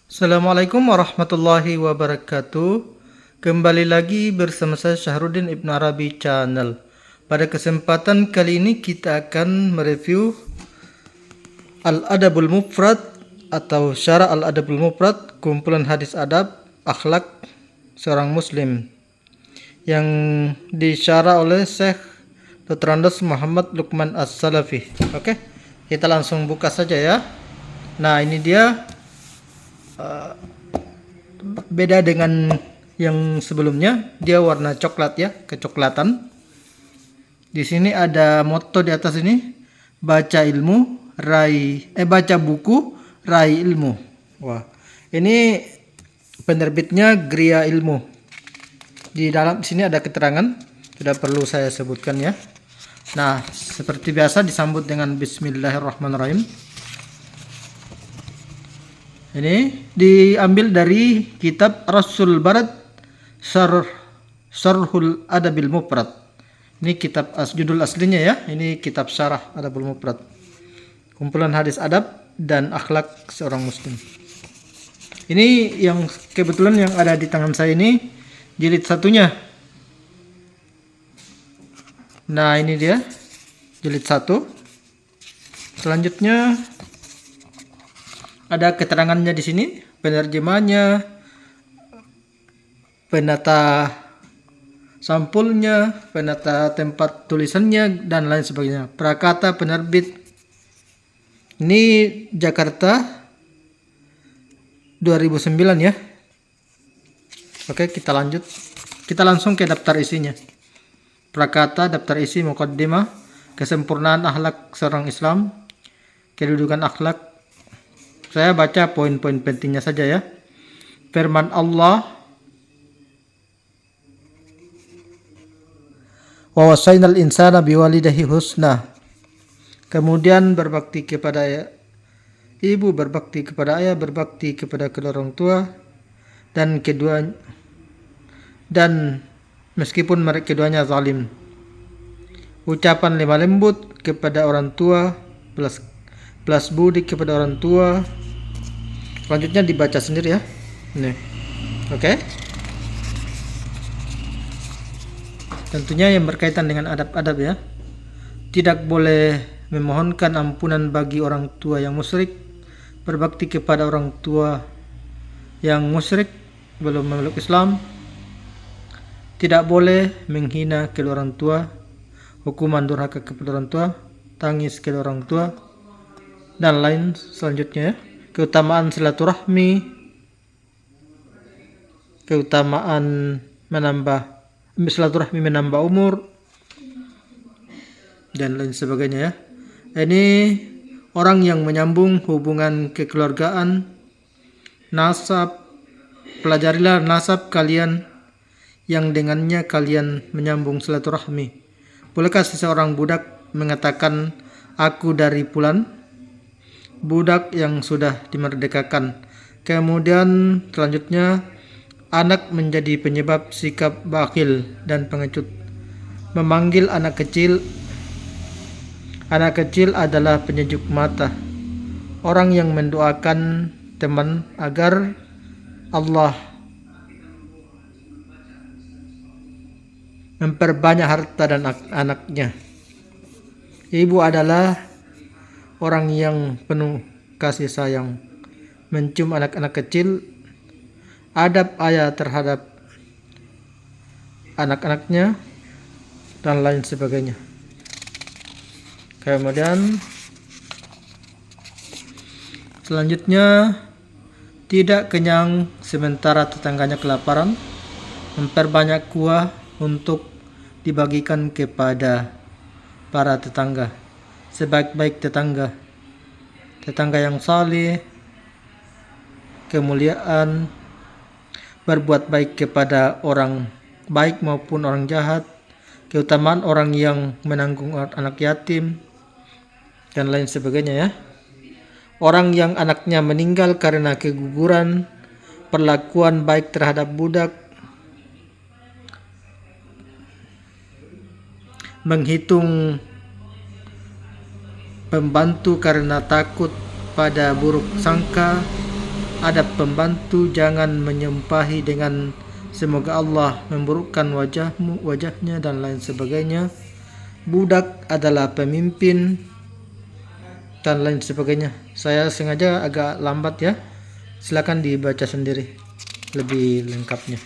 Assalamualaikum warahmatullahi wabarakatuh. Kembali lagi bersama saya Syahruddin Ibn Arabi Channel. Pada kesempatan kali ini kita akan mereview Al-Adabul Mufrad atau Syarah Al-Adabul Mufrad, kumpulan hadis adab akhlak seorang muslim yang disyarah oleh Syekh Dr. Andes Muhammad Luqman As-Salafi. Oke, kita langsung buka saja ya. Nah, ini dia. Beda dengan yang sebelumnya, dia warna coklat ya, kecoklatan. Di sini ada moto di atas ini, baca buku, raih ilmu. Wah, ini penerbitnya Gria Ilmu. Di dalam sini ada keterangan, tidak perlu saya sebutkan ya. Nah, seperti biasa disambut dengan Bismillahirrahmanirrahim. Ini diambil dari kitab Rasul Barat Syarhul Adabil Mufrad. Ini kitab judul aslinya ya. Ini kitab Syarah Adabul Mufrad. Kumpulan hadis adab dan akhlak seorang muslim. Ini yang kebetulan yang ada di tangan saya ini jilid satunya. Nah, ini dia jilid 1. Selanjutnya ada keterangannya di sini, penerjemahnya, penata sampulnya, penata tempat tulisannya, dan lain sebagainya. Prakata penerbit. Ini Jakarta 2009 ya. Oke, kita lanjut. Kita langsung ke daftar isinya. Prakata, daftar isi, muqaddimah, kesempurnaan akhlak seorang Islam, kedudukan akhlak. Saya baca poin-poin pentingnya saja ya. Firman Allah, wa wasainal insana biwalidahi husna. Kemudian berbakti kepada ibu, berbakti kepada ayah, berbakti kepada kedua orang tua dan meskipun mereka keduanya zalim. Ucapan lemah lembut kepada orang tua, belas budi kepada orang tua. Selanjutnya dibaca sendiri ya. Nih. Oke. Tentunya yang berkaitan dengan adab-adab ya. Tidak boleh memohonkan ampunan bagi orang tua yang musyrik, berbakti kepada orang tua yang musyrik belum memeluk Islam. Tidak boleh menghina kedua orang tua, hukuman durhaka kepada orang tua, tangis kedua orang tua, dan lain selanjutnya ya. Keutamaan silaturahmi, silaturahmi menambah umur, dan lain sebagainya ya. Ini orang yang menyambung hubungan kekeluargaan, nasab. Pelajarilah nasab kalian yang dengannya kalian menyambung silaturahmi. Bolehkah seseorang budak mengatakan aku dari fulan? Budak yang sudah dimerdekakan. Kemudian selanjutnya, anak menjadi penyebab sikap bakhil dan pengecut. Memanggil anak kecil adalah penyejuk mata. Orang yang mendoakan teman agar Allah memperbanyak harta dan anaknya. Ibu adalah orang yang penuh kasih sayang, mencium anak-anak kecil, adab ayah terhadap anak-anaknya, dan lain sebagainya. Kemudian selanjutnya, tidak kenyang sementara tetangganya kelaparan, memperbanyak kuah untuk dibagikan kepada para tetangga. Sebaik-baik tetangga yang saleh, kemuliaan, berbuat baik kepada orang baik maupun orang jahat, keutamaan orang yang menanggung anak yatim, dan lain sebagainya ya. Orang yang anaknya meninggal karena keguguran, perlakuan baik terhadap budak, menghitung pembantu karena takut pada buruk sangka, adab pembantu, jangan menyumpahi dengan semoga Allah memburukkan wajahnya dan lain sebagainya. Budak adalah pemimpin dan lain sebagainya. Saya sengaja agak lambat ya. Silakan dibaca sendiri lebih lengkapnya.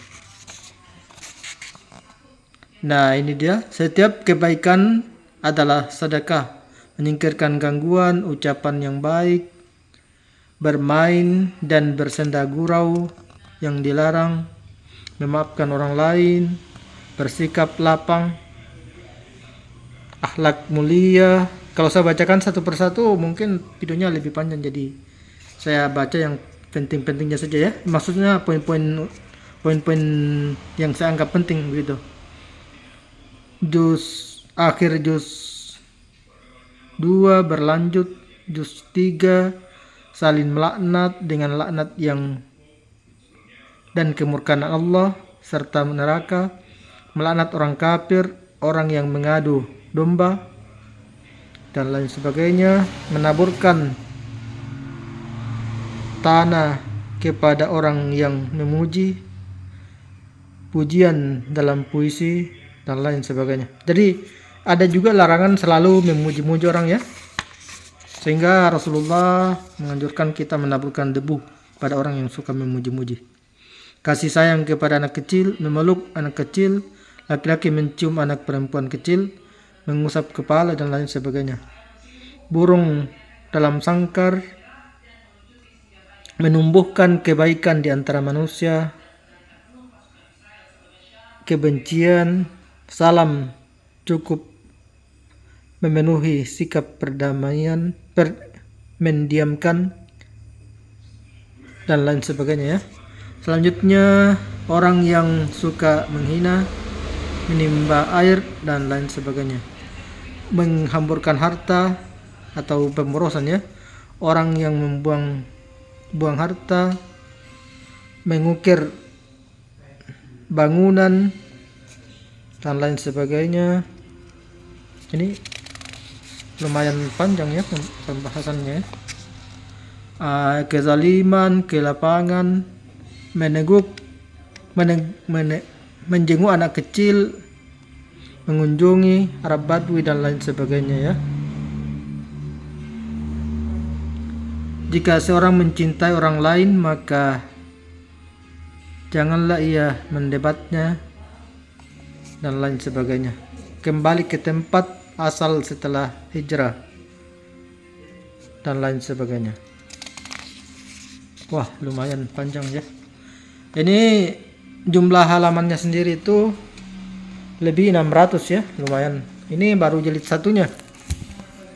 Nah, ini dia. Setiap kebaikan adalah sedekah. Menyingkirkan gangguan, ucapan yang baik, bermain dan bersenda gurau yang dilarang, memaafkan orang lain, bersikap lapang, akhlak mulia. Kalau saya bacakan satu persatu mungkin videonya lebih panjang, jadi saya baca yang penting-pentingnya saja ya. Maksudnya poin-poin yang saya anggap penting begitu. Akhir juz 2 berlanjut juz 3 saling melaknat dengan laknat yang dan kemurkaan Allah serta neraka, melaknat orang kafir, orang yang mengadu domba dan lain sebagainya, menaburkan tanah kepada orang yang memuji, pujian dalam puisi dan lain sebagainya. Jadi ada juga larangan selalu memuji-muji orang ya, sehingga Rasulullah menganjurkan kita menaburkan debu pada orang yang suka memuji-muji. Kasih sayang kepada anak kecil, memeluk anak kecil, laki-laki mencium anak perempuan kecil, mengusap kepala dan lain sebagainya. Burung dalam sangkar, menumbuhkan kebaikan di antara manusia, kebencian, salam cukup memenuhi sikap perdamaian, mendiamkan dan lain sebagainya ya. Selanjutnya, orang yang suka menghina, menimba air dan lain sebagainya, menghamburkan harta atau pemborosan ya, orang yang buang harta, mengukir bangunan dan lain sebagainya. Ini lumayan panjang ya pembahasannya. Kezaliman, kelapangan, menjenguk anak kecil, mengunjungi Arab Badui dan lain sebagainya ya. Jika seorang mencintai orang lain, maka janganlah ia mendebatnya dan lain sebagainya. Kembali ke tempat asal setelah hijrah dan lain sebagainya. Wah, lumayan panjang ya. Ini jumlah halamannya sendiri itu lebih 600 ya, lumayan. Ini baru jilid satunya.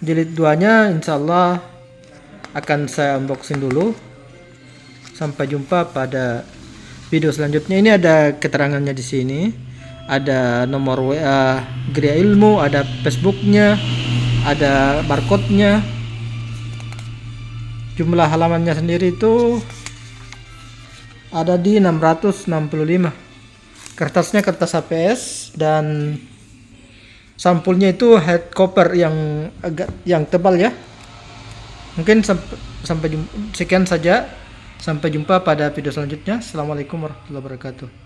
Jilid 2-nya insyaallah akan saya unboxing dulu. Sampai jumpa pada video selanjutnya. Ini ada keterangannya di sini. Ada nomor WA Gria Ilmu, ada Facebooknya, ada barcode-nya. Jumlah halamannya sendiri itu ada di 665. Kertasnya kertas HPS dan sampulnya itu head cover yang tebal ya. Mungkin sampai sekian saja. Sampai jumpa pada video selanjutnya. Assalamualaikum warahmatullahi wabarakatuh.